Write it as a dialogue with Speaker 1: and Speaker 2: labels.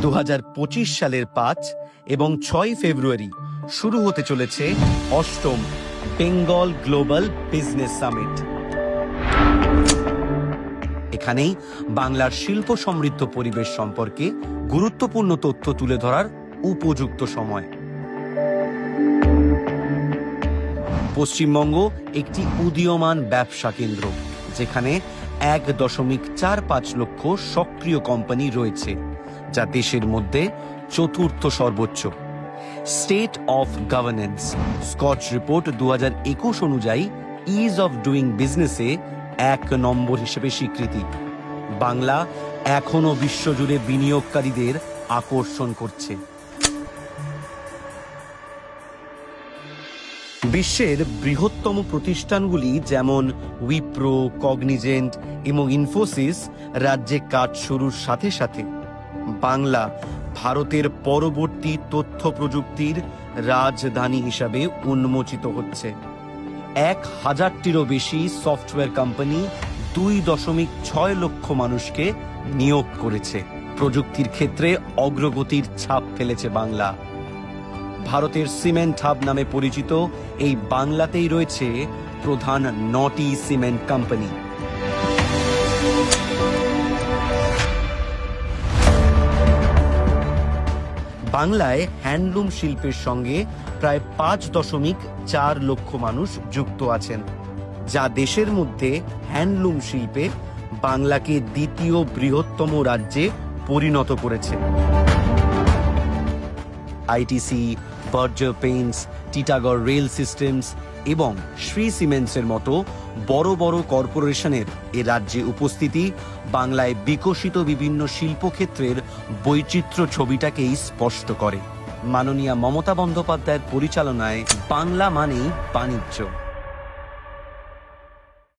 Speaker 1: 2025 সালের 5 এবং 6 ফেব্রুয়ারি শুরু হতে চলেছে 8ম বেঙ্গল গ্লোবাল বিজনেস সামিট। এখানেই বাংলার শিল্প সমৃদ্ধ পরিবেশ সম্পর্কে গুরুত্বপূর্ণ তথ্য তুলে ধরার উপযুক্ত সময়। পশ্চিমবঙ্গ একটি উদীয়মান ব্যবসা কেন্দ্র, যেখানে 1.45 লক্ষ সক্রিয় কোম্পানি রয়েছে, যা দেশের মধ্যে চতুর্থ সর্বোচ্চ। State of governance Scotch report 2021 অনুযায়ী ইজ অফ ডুইং বিজনেসে 1 নম্বর হিসেবে স্বীকৃতি। বাংলা এখনো বিশ্বজুড়ে বিনিয়োগকারীদের আকর্ষণ করছে। বিশ্বের বৃহত্তম প্রতিষ্ঠানগুলি যেমন উইপ্রো, কগনিজেন্ট এবং ইনফোসিস রাজ্যে কাজ শুরুর সাথে সাথে বাংলা ভারতের পরবর্তী তথ্য প্রযুক্তির রাজধানী হিসাবে উন্মোচিত হচ্ছে। 1000টিরও বেশি সফটওয়্যার কোম্পানি 2.6 লক্ষ মানুষকে নিয়োগ করেছে। প্রযুক্তির ক্ষেত্রে অগ্রগতির ছাপ ফেলেছে বাংলা। ভারতের সিমেন্ট হাব নামে পরিচিত এই বাংলাতেই রয়েছে প্রধান 9টি সিমেন্ট কোম্পানি। বাংলায় হ্যান্ডলুম শিল্পের সঙ্গে প্রায় 5.4 লক্ষ মানুষ যুক্ত আছেন, যা দেশের মধ্যে হ্যান্ডলুম শিল্পে বাংলাকে দ্বিতীয় বৃহত্তম রাজ্যে পরিণত করেছে। ITC, Berger Paints, Titagarh rail systems এবং শ্রী সিমেন্টসের মতো বড় বড় কর্পোরেশনের এ রাজ্যে উপস্থিতি বাংলায় বিকশিত বিভিন্ন শিল্পক্ষেত্রের বৈচিত্র্য ছবিটাকেই স্পষ্ট করে। মাননীয়া মমতা বন্দ্যোপাধ্যায়ের পরিচালনায় বাংলা মানেই বাণিজ্য।